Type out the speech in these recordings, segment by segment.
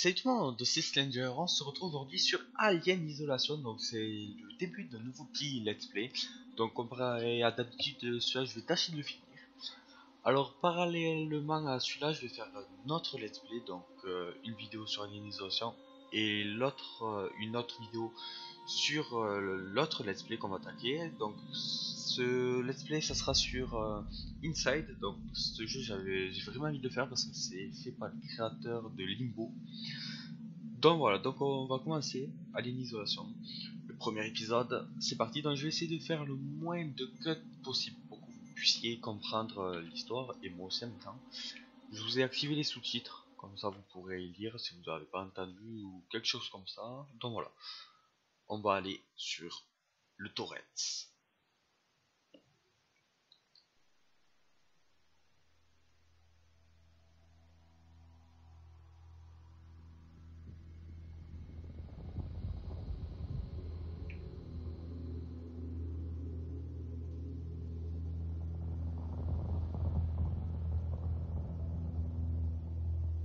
Salut tout le monde, c'est Slender, on se retrouve aujourd'hui sur Alien Isolation, donc c'est le début d'un nouveau petit let's play. Donc comparé à d'habitude, celui-là je vais tâcher de le finir. Alors parallèlement à celui-là, je vais faire un autre let's play, donc une vidéo sur Alien Isolation et une autre vidéo sur l'autre let's play qu'on va attaquer. Donc ce let's play ça sera sur Inside, donc ce jeu j'ai vraiment envie de le faire parce que c'est fait par le créateur de Limbo. Donc voilà, donc on va commencer Alien Isolation. Le premier épisode, c'est parti. Donc je vais essayer de faire le moins de cuts possible pour que vous puissiez comprendre l'histoire et moi aussi en même temps. Je vous ai activé les sous-titres, comme ça vous pourrez lire si vous n'avez pas entendu ou quelque chose comme ça. Donc voilà, on va aller sur le torrent.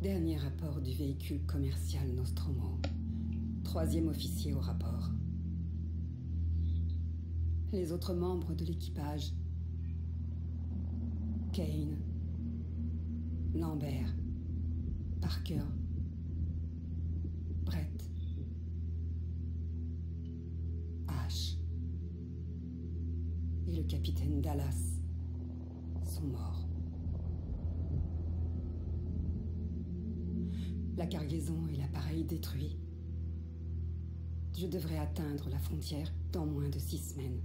Dernier rapport du véhicule commercial Nostromo. Troisième officier au rapport. Les autres membres de l'équipage. Kane. Lambert. Parker. Brett. Ash. Et le capitaine Dallas sont morts. La cargaison et l'appareil détruits. Je devrais atteindre la frontière dans moins de 6 semaines.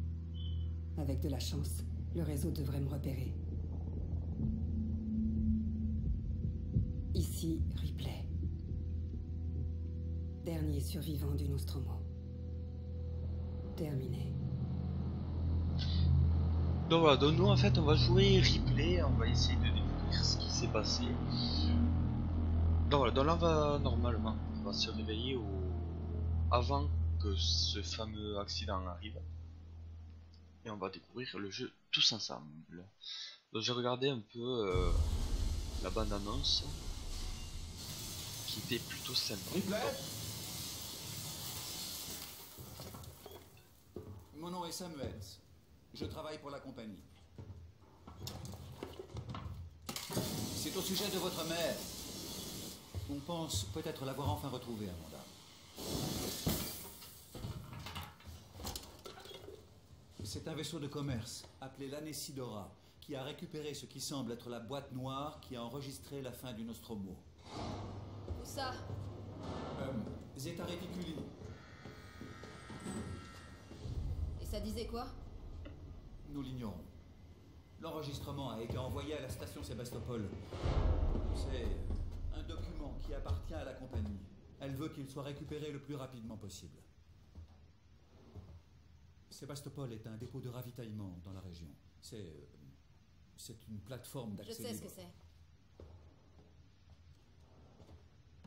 Avec de la chance, le réseau devrait me repérer. Ici, Ripley. Dernier survivant du Nostromo. Terminé. Donc voilà, donc nous en fait on va jouer Ripley, on va essayer de découvrir ce qui s'est passé. Donc voilà, donc là normalement on va se réveiller avant que ce fameux accident arrive. Et on va découvrir le jeu tous ensemble. Donc j'ai regardé un peu la bande annonce qui était plutôt sympa. Mon nom est Samuels. Je travaille pour la compagnie. C'est au sujet de votre mère. On pense peut-être l'avoir enfin retrouvée, Amanda. C'est un vaisseau de commerce appelé l'Anesidora qui a récupéré ce qui semble être la boîte noire qui a enregistré la fin du Nostromo. Où ça? Zeta Reticuli. Et ça disait quoi? Nous l'ignorons. L'enregistrement a été envoyé à la station Sébastopol. C'est un document qui appartient à la compagnie. Elle veut qu'il soit récupéré le plus rapidement possible. Sébastopol est un dépôt de ravitaillement dans la région. C'est une plateforme d'accès Je sais ce libre. que c'est.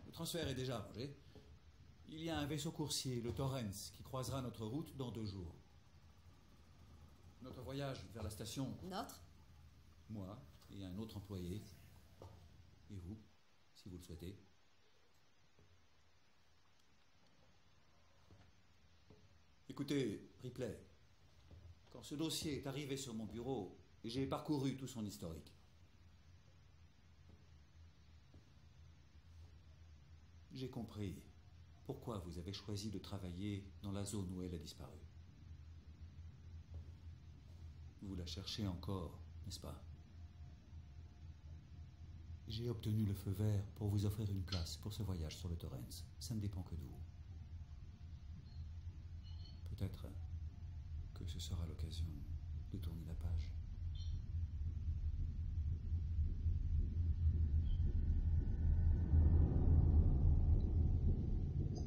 Le transfert est déjà arrangé. Il y a un vaisseau coursier, le Torrens, qui croisera notre route dans 2 jours. Notre voyage vers la station, Notre? moi et un autre employé, et vous, si vous le souhaitez. Écoutez, Ripley, quand ce dossier est arrivé sur mon bureau, j'ai parcouru tout son historique. J'ai compris pourquoi vous avez choisi de travailler dans la zone où elle a disparu. Vous la cherchez encore, n'est-ce pas? J'ai obtenu le feu vert pour vous offrir une place pour ce voyage sur le Torrens. Ça ne dépend que de vous. Peut-être que ce sera l'occasion de tourner la page.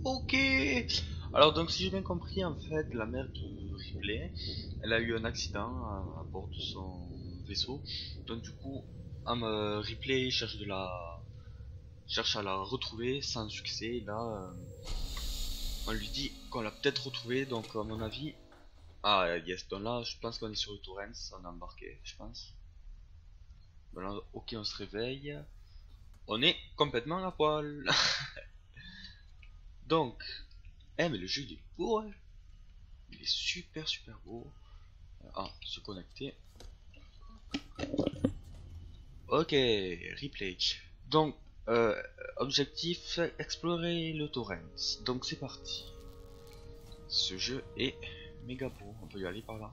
Ok. Alors donc si j'ai bien compris en fait la mère de Ripley, elle a eu un accident à bord de son vaisseau. Donc du coup Ripley cherche à la retrouver sans succès. Là on lui dit qu'on l'a peut-être retrouvée, donc à mon avis. Ah yes, donc là je pense qu'on est sur le Torrens, on a embarqué je pense. Voilà, ok, on se réveille. On est complètement à poil. Donc, mais le jeu il est beau, hein. Il est super super beau. Ah, se connecter. Ok, replay. Donc, objectif, explorer le torrent. Donc c'est parti. Ce jeu est méga beau. On peut y aller par là.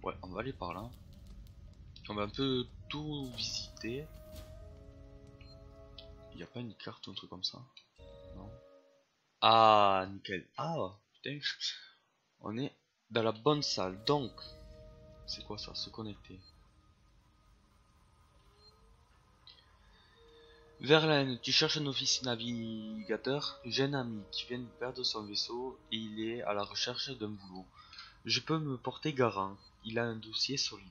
Ouais, on va aller par là. On va un peu tout visiter. Il n'y a pas une carte ou un truc comme ça? Non. Ah, nickel. Ah, putain. On est dans la bonne salle. Donc, c'est quoi ça? Se connecter. Verlaine, tu cherches un officier navigateur? J'ai un ami qui vient de perdre son vaisseau et il est à la recherche d'un boulot. Je peux me porter garant. Il a un dossier solide.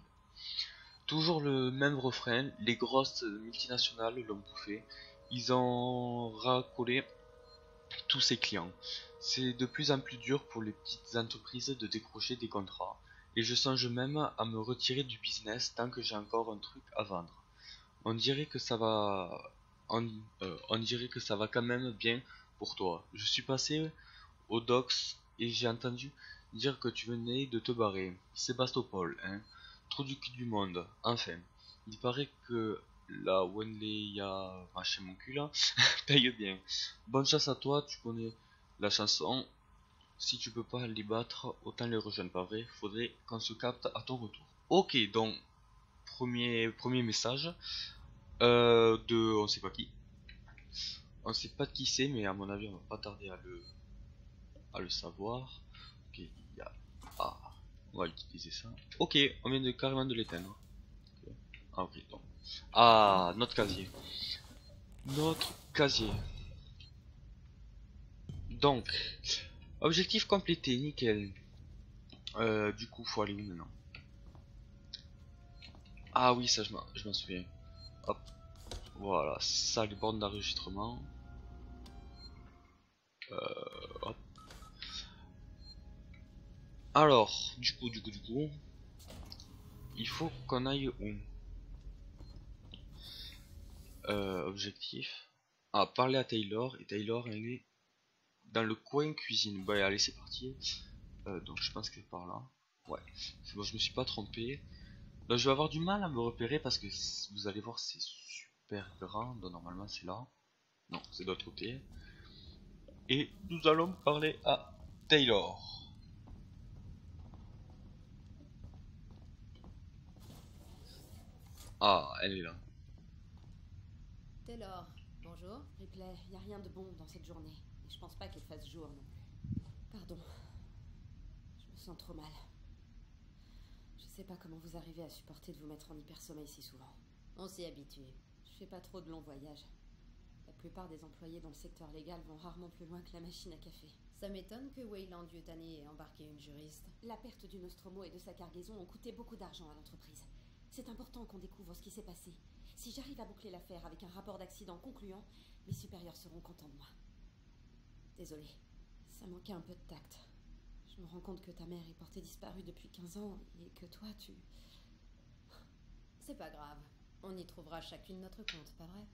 Toujours le même refrain, les grosses multinationales l'ont bouffé. Ils ont racolé tous ses clients. C'est de plus en plus dur pour les petites entreprises de décrocher des contrats. Et je songe même à me retirer du business tant que j'ai encore un truc à vendre. On dirait que ça va... on dirait que ça va quand même bien pour toi. Je suis passé au docks et j'ai entendu dire que tu venais de te barrer. Sébastopol, hein. Trop du cul du monde. Enfin, il paraît que la Wenleya, machin mon cul là, paye bien. Bonne chance à toi, tu connais la chanson. Si tu peux pas les battre, autant les rejoindre, pas vrai? Faudrait qu'on se capte à ton retour. Ok, donc, premier message. On sait pas qui. On sait pas de qui c'est, mais à mon avis, on va pas tarder à le savoir. Ok, il y a. Ah, on va utiliser ça. Ok, on vient de carrément de l'éteindre. Ok. Ah, ok, donc. Ah, notre casier. Notre casier. Donc, objectif complété, nickel. Du coup, faut aller où maintenant? Ah oui, ça, je m'en souviens. Hop, voilà, ça, les bornes d'enregistrement. Hop. Alors, du coup, il faut qu'on aille où? Objectif. Ah, parler à Taylor, et Taylor, elle est dans le coin cuisine. Bah, allez, c'est parti. Donc, je pense qu'elle est par là. Ouais, c'est bon, je me suis pas trompé. Donc, je vais avoir du mal à me repérer parce que vous allez voir, c'est super grand. Donc, normalement, c'est là. Non, c'est de l'autre côté. Et nous allons parler à Taylor. Ah, elle est là. Taylor, bonjour. Ripley, y a rien de bon dans cette journée. Et je pense pas qu'il fasse jour non plus. Pardon. Je me sens trop mal. Je sais pas comment vous arrivez à supporter de vous mettre en hypersommeil si souvent. On s'y habitue. Je fais pas trop de longs voyages. La plupart des employés dans le secteur légal vont rarement plus loin que la machine à café. Ça m'étonne que Weyland Yutani ait embarqué une juriste. La perte du Nostromo et de sa cargaison ont coûté beaucoup d'argent à l'entreprise. C'est important qu'on découvre ce qui s'est passé. Si j'arrive à boucler l'affaire avec un rapport d'accident concluant, mes supérieurs seront contents de moi. Désolée, ça manquait un peu de tact. Je me rends compte que ta mère est portée disparue depuis 15 ans et que toi, tu... C'est pas grave. On y trouvera chacune notre compte, pas vrai?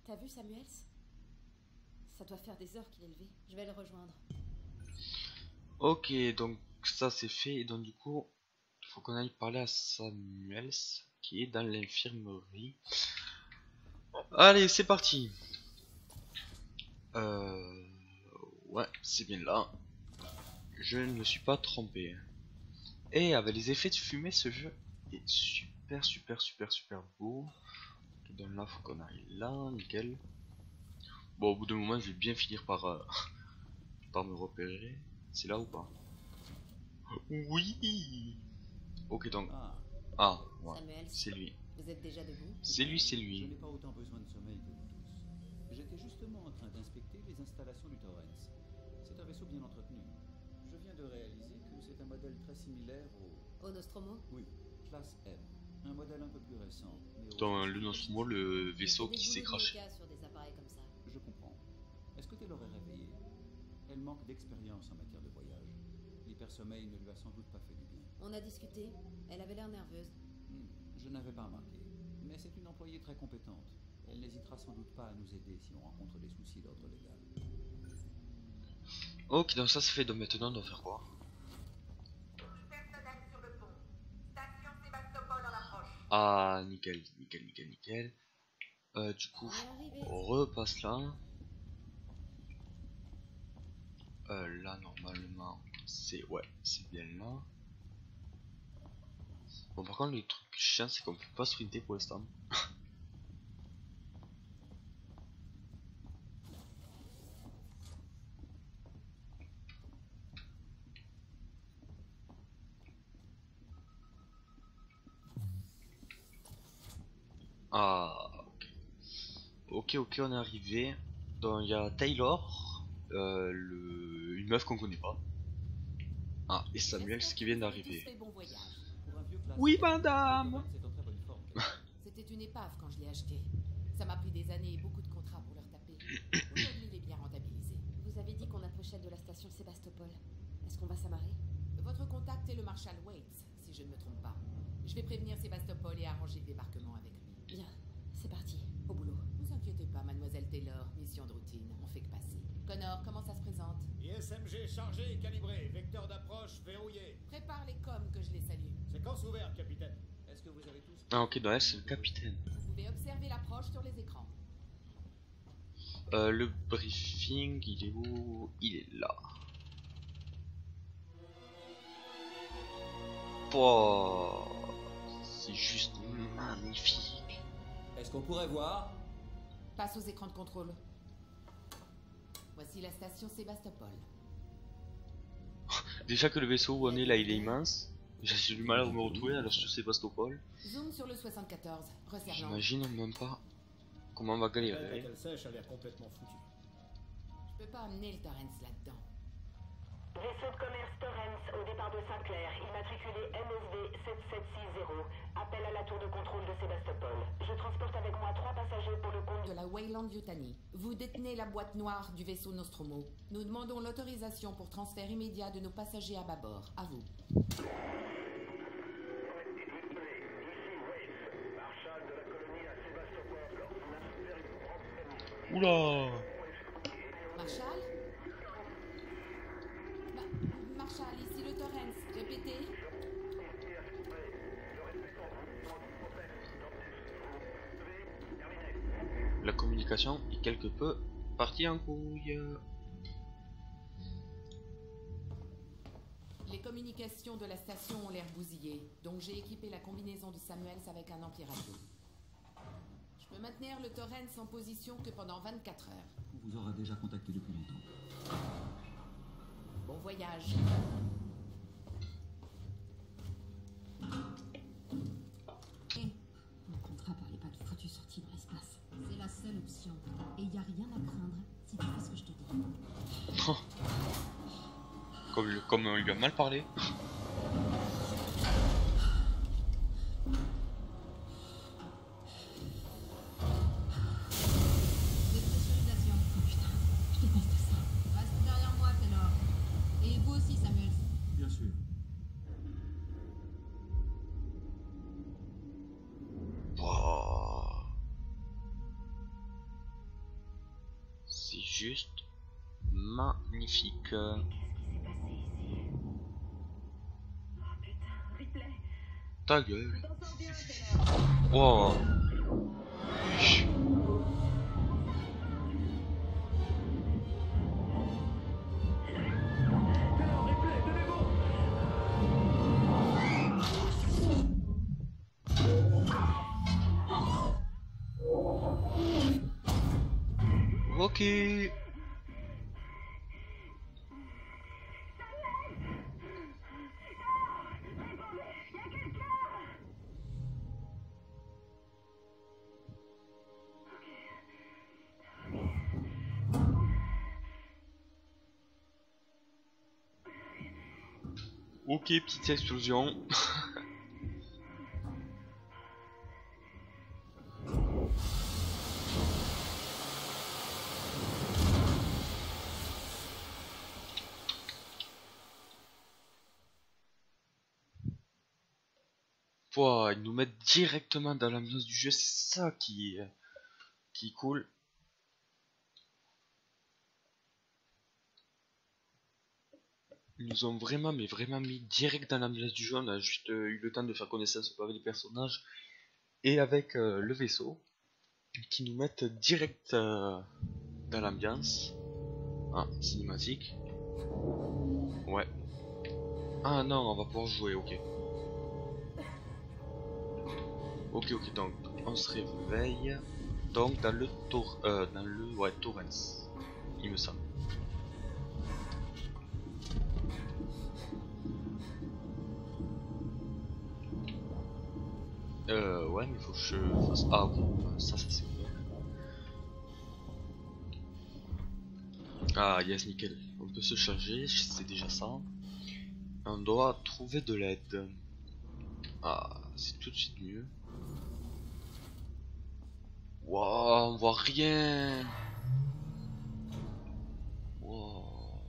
T'as vu Samuels? Ça doit faire des heures qu'il est levé. Je vais le rejoindre. Ok, donc ça c'est fait. Et donc du coup, il faut qu'on aille parler à Samuels qui est dans l'infirmerie. Allez, c'est parti. Ouais, c'est bien là. Je ne me suis pas trompé. Et avec les effets de fumée, ce jeu est super beau. Donc là, faut qu'on aille là, nickel. Bon, au bout d'un moment, je vais bien finir par, par me repérer. C'est là ou pas? Oui. Ok, donc. Ah, ouais, Samuels, c'est lui. vous êtes déjà debout? C'est lui, c'est Je lui. n'ai pas autant besoin de sommeil que vous tous. J'étais justement en train d'inspecter les installations du Torrens. C'est un vaisseau bien entretenu. Je viens de réaliser que c'est un modèle très similaire au... Au Nostromo? Oui, classe M. Un modèle un peu plus récent. Mais Dans le Nostromo, le vaisseau qui s'est craché. Sur des appareils comme ça. Je comprends. Est-ce que Taylor est réveillée? Elle manque d'expérience en matière de voyage. L'hypersommeil ne lui a sans doute pas fait du bien. On a discuté. Elle avait l'air nerveuse. Je n'avais pas remarqué. Mais c'est une employée très compétente. Elle n'hésitera sans doute pas à nous aider si on rencontre des soucis d'ordre légal. Ok, donc ça c'est fait, donc maintenant on doit faire quoi? Personnel sur le pont. Station Sébastopol en approche. Ah, nickel, nickel, nickel, nickel. Du coup, On est arrivé. on repasse là. Là, normalement, c'est... Ouais, c'est bien là. Bon, par contre, le truc chiant, c'est qu'on peut pas sprinter pour l'instant. Ah, ok. Ok, ok, on est arrivé. Donc, il y a Taylor, une meuf qu'on connaît pas. Ah, et Samuel, ce qui vient d'arriver. Bon voyage. Pour un vieux classique, Oui, madame. Torrens est en très bonne forme, Capitaine. C'était une épave quand je l'ai acheté. Ça m'a pris des années et beaucoup de contrats pour le retaper. Aujourd'hui, il est bien rentabilisé. Vous avez dit qu'on approchait de la station Sébastopol. Est-ce qu'on va s'amarrer? Votre contact est le Marshal Waits, si je ne me trompe pas. Je vais prévenir Sébastopol et arranger le débarquement avec lui. Bien, c'est parti, au boulot. Vous inquiétez pas, mademoiselle Taylor, mission de routine, on fait que passer. Connor, comment ça se présente? ISMG chargé et calibré, vecteur d'approche verrouillé. Prépare les coms que je les salue. Séquence ouverte, capitaine. Est-ce que vous avez tous... Ah, ok, donc elle, c'est le capitaine. Vous pouvez observer l'approche sur les écrans. Le briefing, il est où? Il est là. Oh, c'est juste magnifique. Est-ce qu'on pourrait voir? Passe aux écrans de contrôle. Voici la station Sébastopol. Déjà que le vaisseau où on est là, il est immense. J'ai du mal à me retrouver alors sur Sébastopol. Zoom sur le 74. Resserrant. J'imagine même pas comment on va La galérer. qu'elle sèche a l'air complètement foutue. Je peux pas amener le Torrens là-dedans. Vaisseau de commerce Torrens au départ de Saint-Clair, immatriculé MSV 7760. Appel à la tour de contrôle de Sébastopol. Je transporte avec moi 3 passagers pour le compte De la Weyland Yutani. Vous détenez la boîte noire du vaisseau Nostromo. Nous demandons l'autorisation pour transfert immédiat de nos passagers à bâbord. À vous. Oula! Marshall Marshall, ici le Torrens. Répétez. La communication est quelque peu partie en couille. Les communications de la station ont l'air bousillées, donc j'ai équipé la combinaison de Samuels avec un ampli-radio. Je peux maintenir le Torrens en position que pendant 24 heures. On vous aura déjà contacté depuis longtemps. Bon voyage. Mon contrat parlait pas de foutues sorties dans l'espace. C'est la seule option. Et y a rien à craindre si tu fais ce que je te dis. Comme on lui a mal parlé. Dépressurisation. Oh putain, je déteste ça. Reste derrière moi, Taylor. Et vous aussi, Samuels. Bien sûr. Wow. C'est juste magnifique. Qu'est-ce qui s'est passé ici? Oh putain, Ripley. Ta gueule. T'en sors bien, Taylor. Wow. Chut. Ok. Ok, petite explosion. Pouah, ils nous mettent directement dans l'ambiance du jeu, c'est ça qui est qui coule. Ils nous ont vraiment, mais vraiment mis direct dans l'ambiance du jeu. On a juste eu le temps de faire connaissance avec les personnages et avec le vaisseau, qui nous mettent direct dans l'ambiance. Ah, cinématique. Ouais. Ah non, on va pouvoir jouer, ok. Ok, donc on se réveille. Donc dans le Torrens, il me semble. Ouais, mais il faut que je fasse. Ah, ok, ça c'est ouvert. Ah, yes, nickel. On peut se charger, c'est déjà ça. On doit trouver de l'aide. Ah, c'est tout de suite mieux. Wow, on voit rien. Wow.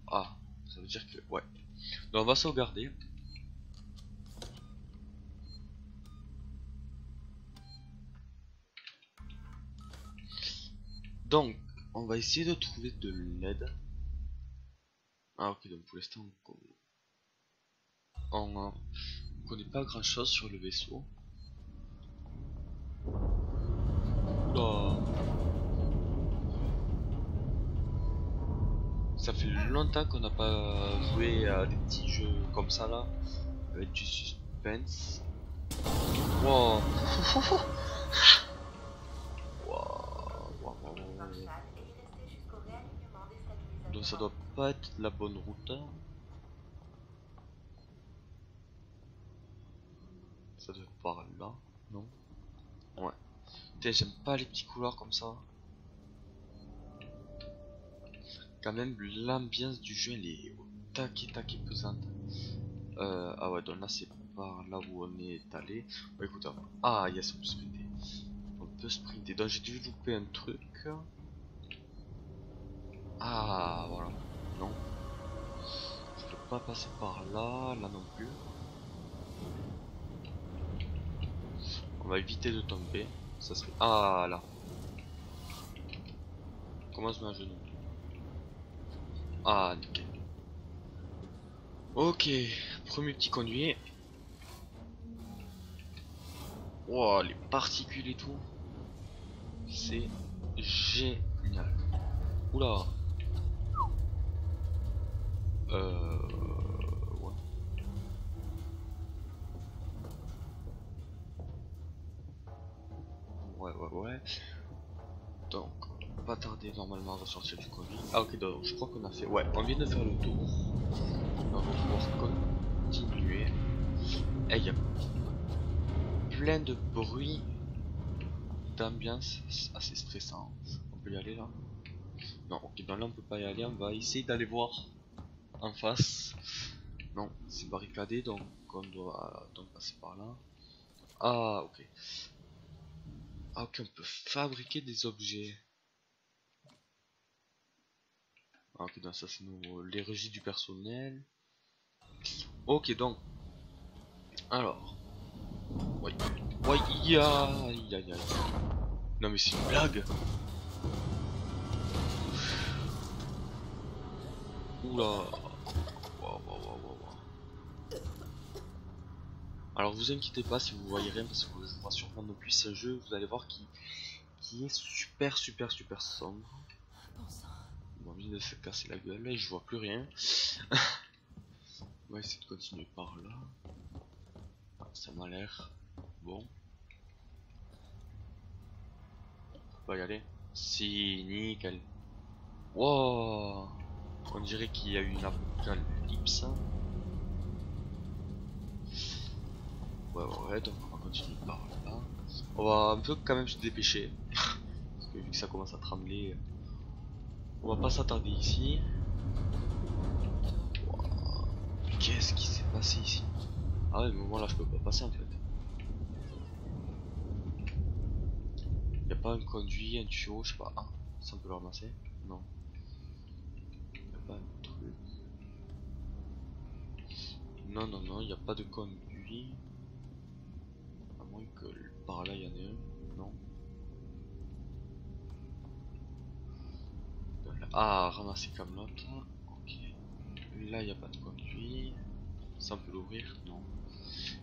Ah, ça veut dire que. Ouais. Donc, on va sauvegarder. Donc, on va essayer de trouver de l'aide. Ah, ok, donc pour l'instant, on connaît pas grand chose sur le vaisseau. Oula. Ça fait longtemps qu'on n'a pas joué à des petits jeux comme ça là, avec du suspense. Wow. Wow. Donc ça doit pas être la bonne route. Ça doit être par là, non? Ouais. Putain, j'aime pas les petits couloirs comme ça. Quand même, l'ambiance du jeu elle est au taquet pesante. Ah ouais, donc là c'est par là où on est allé. Bon, écoute, ah yes, on peut sprinter. On peut sprinter. Donc j'ai dû louper un truc. Ah voilà. Non. Je peux pas passer par là, là non plus. On va éviter de tomber. Ça serait. Ah là. Comment je mets un genou? Ah nickel. Ok, premier petit conduit. Wow, les particules et tout. C'est génial. Oula. Ouais. Ouais. Donc, pas tarder normalement à ressortir du conduit. Ah ok, donc je crois qu'on a fait. Ouais, on vient de faire le tour. On va pouvoir continuer. Et il y a plein de bruit, d'ambiance assez stressant. On peut y aller là? Non, ok, donc là on peut pas y aller. On va essayer d'aller voir en face. Non, c'est barricadé, donc on doit donc passer par là. Ah ok. Ah ok, on peut fabriquer des objets. Ah, ok, donc ça c'est les régies du personnel. Ok, donc alors ouais, aïe. Non mais c'est une blague. Oula. Wow. Alors vous inquiétez pas si vous voyez rien, parce que je vous rassure pas non plus, ce jeu vous allez voir qui est super sombre. Bon, envie de se casser la gueule et je vois plus rien. On va essayer de continuer par là. Ah, ça m'a l'air bon. On va y aller. Si, nickel. Wow, on dirait qu'il y a eu une apocalypse. Ouais, donc on va continuer par là. On va un peu quand même se dépêcher. Parce que vu que ça commence à trembler, on va pas s'attarder ici. Wow. Qu'est-ce qui s'est passé ici? Ah ouais, mais moi là je peux pas passer en fait. Y a pas un conduit, un tuyau, je sais pas. Ah, ça on peut le ramasser? Non. Y a pas un truc. Non, y a pas de conduit. À moins que par là y en ait un. Non. Ah, ramasser comme l'autre. Ok. Là, il n'y a pas de conduit. Ça, on peut l'ouvrir? Non.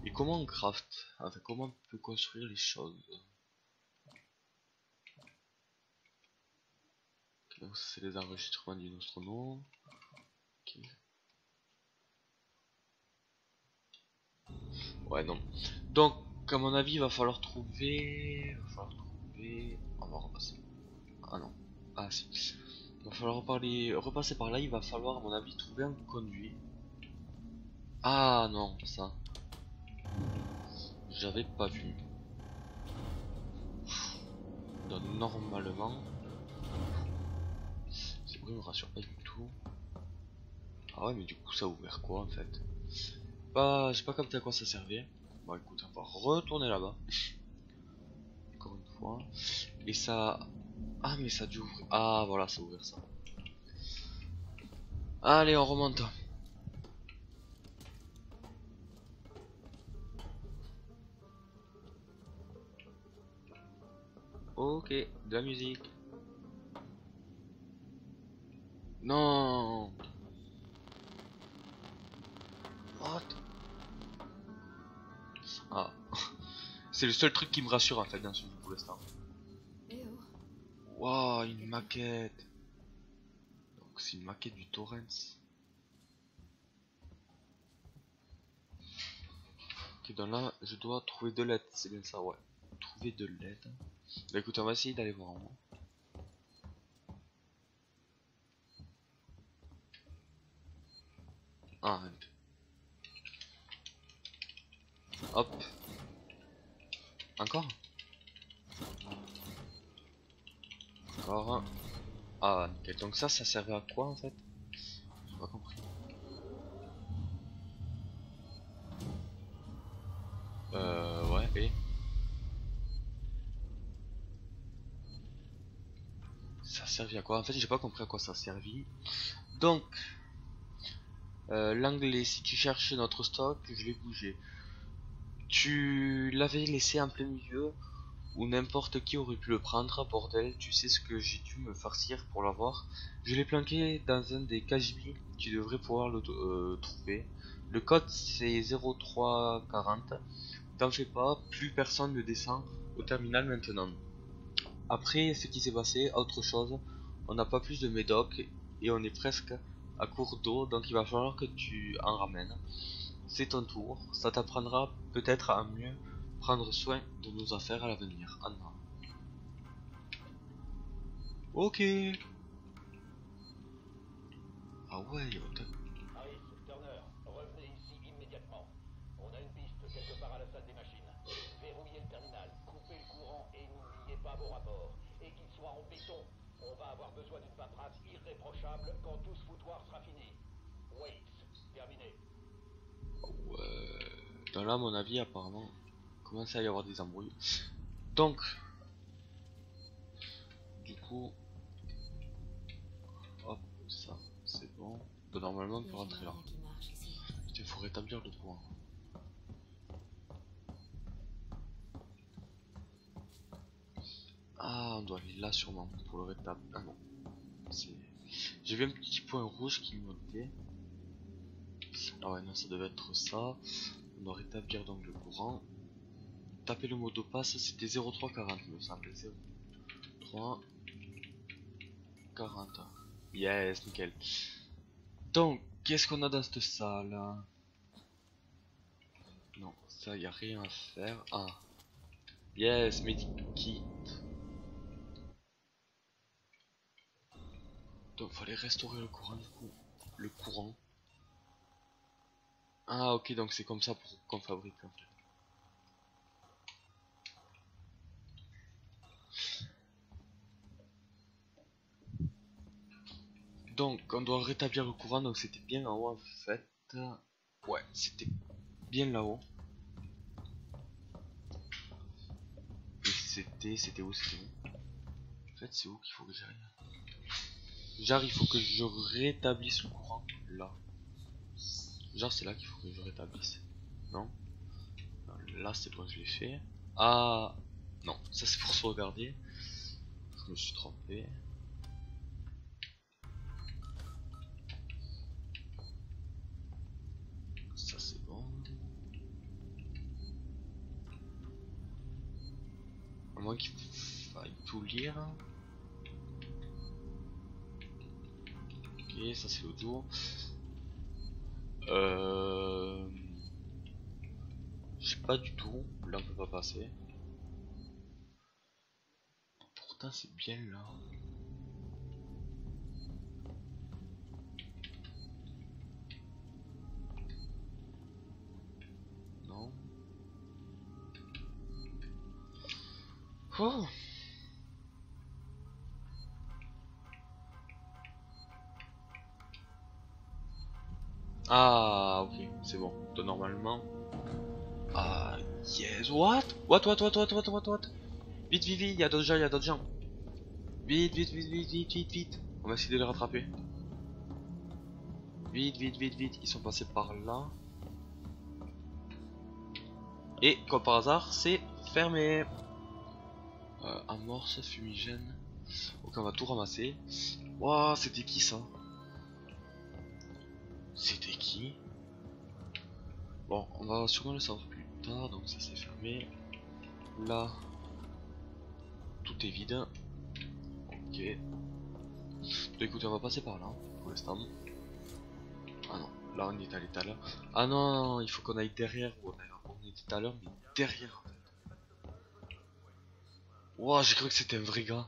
Et comment on craft? Enfin, comment on peut construire les choses? Okay, donc, c'est les enregistrements du Nostromo. Ok. Ouais, non. Donc, à mon avis, il va falloir trouver. On va repasser. Ah non. Ah si. Il va falloir repasser par là. Il va falloir, à mon avis, trouver un conduit. Ah non, ça. J'avais pas vu. Donc, normalement. C'est vrai, il me rassure pas du tout. Ah ouais, mais du coup, ça a ouvert quoi en fait? Bah, j'ai pas capté à quoi ça servait. Bon, écoute, on va retourner là-bas. Encore une fois. Et ça. Ah, mais ça a dû ouvrir. Ah, voilà, ça a ouvert ça. Allez, on remonte. Ok, de la musique. Non. What? Ah. C'est le seul truc qui me rassure en fait dans ce jeu pour l'instant. Eh oh, Waouh, une maquette. Donc c'est une maquette du Torrens. Ok, donc là je dois trouver de l'aide, c'est bien ça, ouais. Trouver de l'aide. Bah écoute, on va essayer d'aller voir en haut. Ah, hop. Encore? Encore un. Ah, nickel. Donc ça servait à quoi en fait? J'ai pas compris. Ouais, et ça servait à quoi? En fait, j'ai pas compris à quoi ça servait. Donc, l'anglais, si tu cherches notre stock, je l'ai bougé. Tu l'avais laissé en plein milieu, ou n'importe qui aurait pu le prendre, bordel, tu sais ce que j'ai dû me farcir pour l'avoir. Je l'ai planqué dans un des KGB, tu devrais pouvoir le trouver. Le code c'est 0340. T'en fais pas, plus personne ne descend au terminal maintenant. Après ce qui s'est passé, autre chose, on n'a pas plus de médoc et on est presque à court d'eau, donc il va falloir que tu en ramènes. C'est ton tour, ça t'apprendra peut-être à mieux prendre soin de nos affaires à l'avenir. Anna. Ok. Ah ouais, Harris, Turner, revenez ici immédiatement. On a une piste quelque part à la salle des machines. Verrouillez le terminal, coupez le courant et n'oubliez pas vos rapports. Et qu'ils soient en béton. On va avoir besoin d'une paperasse irréprochable quand tout ce foutoir sera fini. Waits, terminé. ouais. Dans là, à mon avis, apparemment, commence à y avoir des embrouilles. Donc, du coup, hop, ça, c'est bon. Donc, normalement, on peut rentrer là. Il faut rétablir le courant. Ah, on doit aller là sûrement pour le rétablir. Ah non, j'ai vu un petit point rouge qui montait. Ah ouais, non, ça devait être ça. On doit rétablir donc le courant. Taper le mot de passe, c'était 0340, il me semble. 0340. Yes, nickel. Donc, qu'est-ce qu'on a dans cette salle? Non, ça y a rien à faire. Ah, yes, medikit. Donc, fallait restaurer le courant du coup. Le courant. Ah, ok, donc c'est comme ça pour qu'on fabrique. En fait. Donc, on doit rétablir le courant. Donc, c'était bien en haut en fait. Ouais, c'était bien là-haut. Et c'était où? En fait, c'est où qu'il faut que j'aille? Genre, il faut que je rétablisse le courant là. Genre, c'est là qu'il faut que je rétablisse. Non? Là, c'est bon, je l'ai fait. Ah, non, ça c'est pour sauvegarder. Je me suis trompé. moins qu'il faille tout lire. Ok, ça c'est l'autre jour. Je sais pas du tout. Là on peut pas passer. Pourtant c'est bien là. Non. Oh. Ah ok, c'est bon. Donc, normalement. Ah yes, what? What? Vite, vite, vite, il y a d'autres gens. Vite, vite, vite, vite, vite, vite, vite. On va essayer de les rattraper. Vite, vite, vite, vite. Ils sont passés par là. Et comme par hasard, c'est fermé. Amorce, fumigène. Ok, on va tout ramasser. Waouh, c'était qui ça? C'était qui? Bon, on va sûrement le savoir plus tard. Donc ça c'est fermé. Là, tout est vide. Ok. Donc écoutez, on va passer par là pour l'instant. Ah non, là on est allé tout à l'heure. Ah non, il faut qu'on aille derrière. On était tout à l'heure, mais derrière en fait. Wow, j'ai cru que c'était un vrai gars.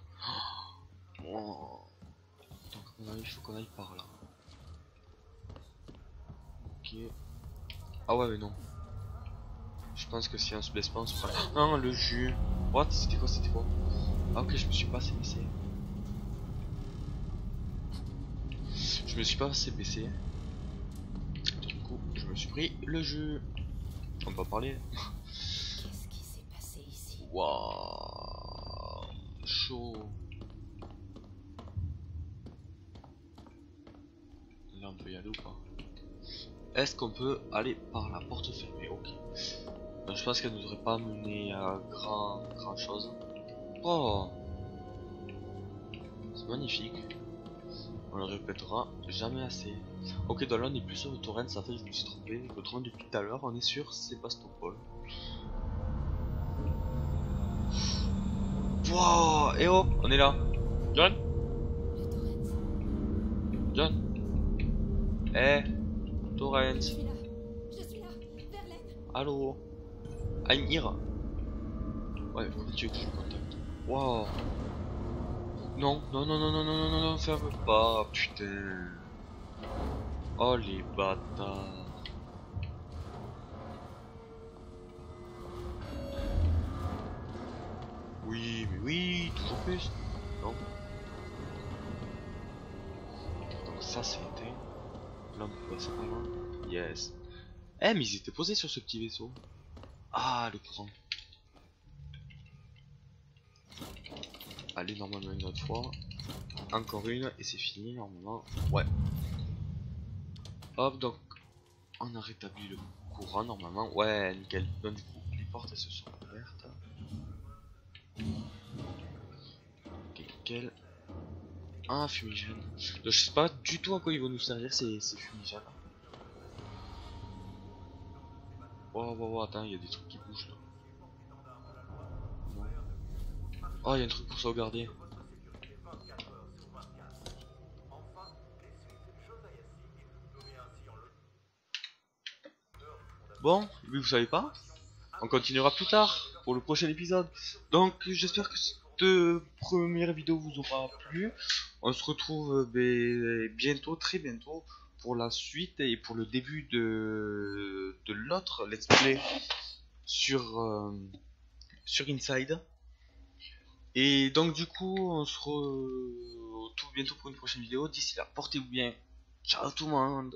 Oh. Donc à mon avis, il faut qu'on aille par là. Ok. Ah ouais, mais non. Je pense que si on se blesse pas, on se fera. Non, le jus. What? C'était quoi? Ah ok, je me suis pas assez baissé. Je me suis pas assez baissé. Du coup, je me suis pris le jus. On peut parler. Qu'est-ce qui s'est passé ici? Waouh, chaud. Là, on peut y aller ou pas? Est-ce qu'on peut aller par la porte fermée? Ok. Donc, je pense qu'elle nous aurait pas mené à grand chose. Oh, c'est magnifique. On le répétera jamais assez. Ok, donc là on est plus sur le Torrens, ça fait je me suis trompé. Le Torrens depuis tout à l'heure, on est sur Sébastopol. Wow, eh oh, on est là. John? Le Torrens. John? Eh, Je Torrens. suis là. Verlaine. Allô? Ainir? Ouais, comment tu veux que je le contacte? Wow. Non, ferme pas, putain. Oh les bâtards. Oui, mais oui, toujours plus. Non. Donc ça c'était. Là on peut passer par là. Yes. Eh mais ils étaient posés sur ce petit vaisseau. Ah le grand. Allez, normalement une autre fois. Encore une et c'est fini normalement. Ouais. Hop, donc on a rétabli le courant normalement. Ouais, nickel. Donc du coup, les portes elles se sont ouvertes. Ok, nickel. Un fumigène. Donc, je sais pas du tout à quoi ils vont nous servir ces fumigènes. Oh, attends, il y a des trucs qui bougent là. Oh, il y a un truc pour sauvegarder. Bon, vu que vous savez pas, on continuera plus tard pour le prochain épisode. Donc j'espère que cette première vidéo vous aura plu. On se retrouve bientôt, très bientôt, pour la suite et pour le début de l'autre let's play sur Inside. Et donc du coup on se retrouve bientôt pour une prochaine vidéo. D'ici là, portez-vous bien. Ciao tout le monde.